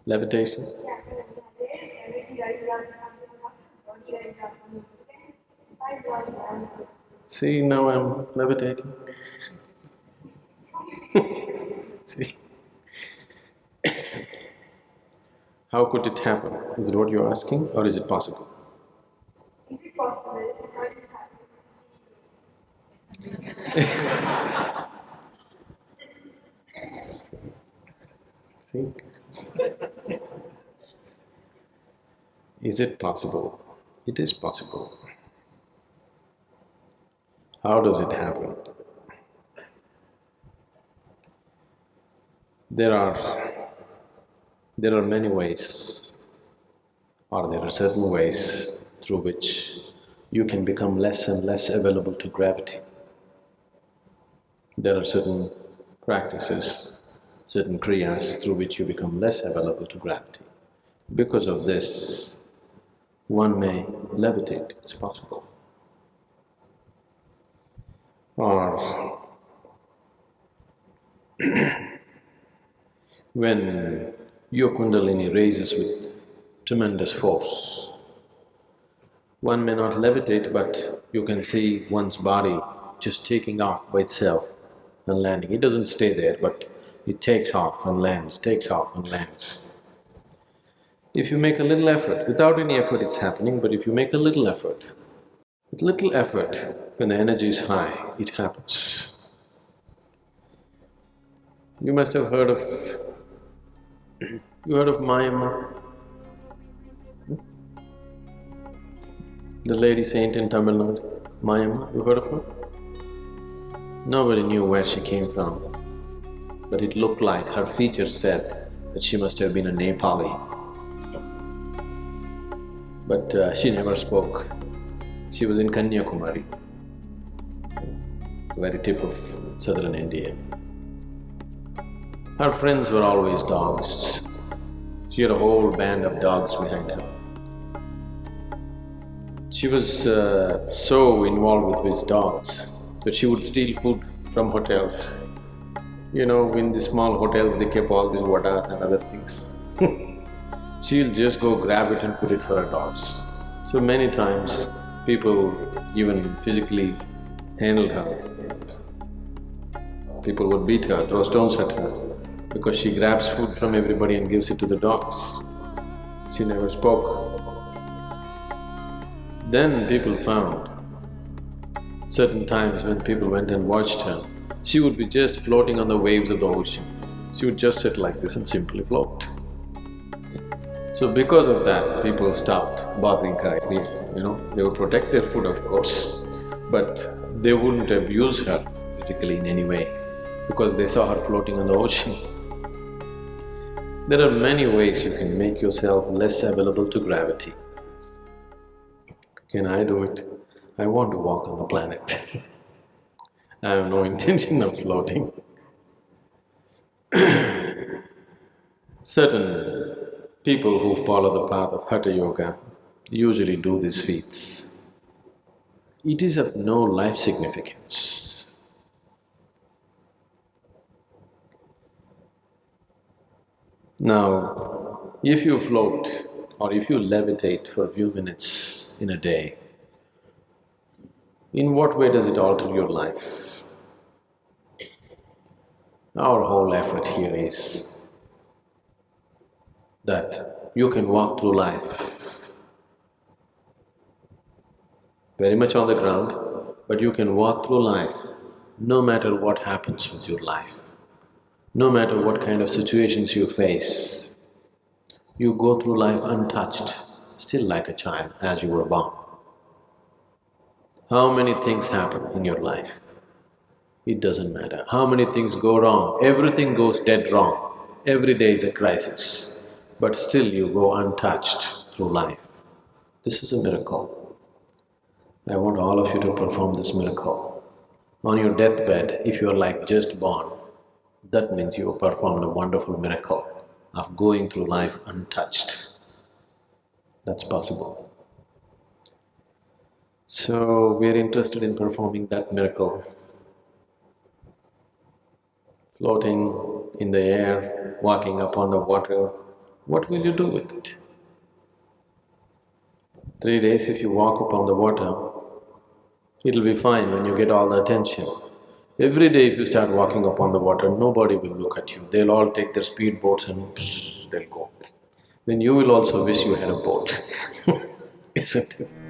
Levitation? See, now I'm levitating. See? How could it happen? Is it what you're asking, or is it possible? Is it possible? How did it happen? See? Is it possible? It is possible. How does it happen? There are many ways, or there are certain ways through which you can become less and less available to gravity. There are certain practices, certain kriyas through which you become less available to gravity. Because of this, one may levitate, it's possible. Or when your kundalini raises with tremendous force, one may not levitate, but you can see one's body just taking off by itself and landing. It doesn't stay there, but it takes off and lands, takes off and lands. If you make a little effort, without any effort it's happening, but if you make a little effort, with little effort, when the energy is high, it happens. You must have heard of… you heard of Mayamma? The lady saint in Tamil Nadu, Mayamma, you heard of her? Nobody knew where she came from, but it looked like her features said that she must have been a Nepali. But she never spoke. She was in Kanyakumari, the very tip of southern India. Her friends were always dogs. She had a whole band of dogs behind her. She was so involved with these dogs that she would steal food from hotels. You know, in the small hotels they keep all these vada and other things. She'll just go grab it and put it for her dogs. So many times people even physically handled her. People would beat her, throw stones at her, because she grabs food from everybody and gives it to the dogs. She never spoke. Then people found certain times when people went and watched her, she would be just floating on the waves of the ocean. She would just sit like this and simply float. So because of that, people stopped bothering her. They would protect their food, of course, but they wouldn't abuse her physically in any way because they saw her floating on the ocean. There are many ways you can make yourself less available to gravity. Can I do it? I want to walk on the planet. I have no intention of floating. Certain people who follow the path of Hatha Yoga usually do these feats. It is of no life significance. Now, if you float or if you levitate for a few minutes in a day, in what way does it alter your life? Our whole effort here is that you can walk through life very much on the ground, but you can walk through life no matter what happens with your life, no matter what kind of situations you face. You go through life untouched, still like a child as you were born. How many things happen in your life? It doesn't matter. How many things go wrong? Everything goes dead wrong. Every day is a crisis, but still you go untouched through life. This is a miracle. I want all of you to perform this miracle. On your deathbed, if you are like just born, that means you have performed a wonderful miracle of going through life untouched. That's possible. So, we are interested in performing that miracle. Floating in the air, walking upon the water, What will you do with it? 3 days if you walk upon the water, it'll be fine when you get all the attention. Every day if you start walking upon the water, nobody will look at you. They'll all take their speedboats and they'll go. Then you will also wish you had a boat, isn't it?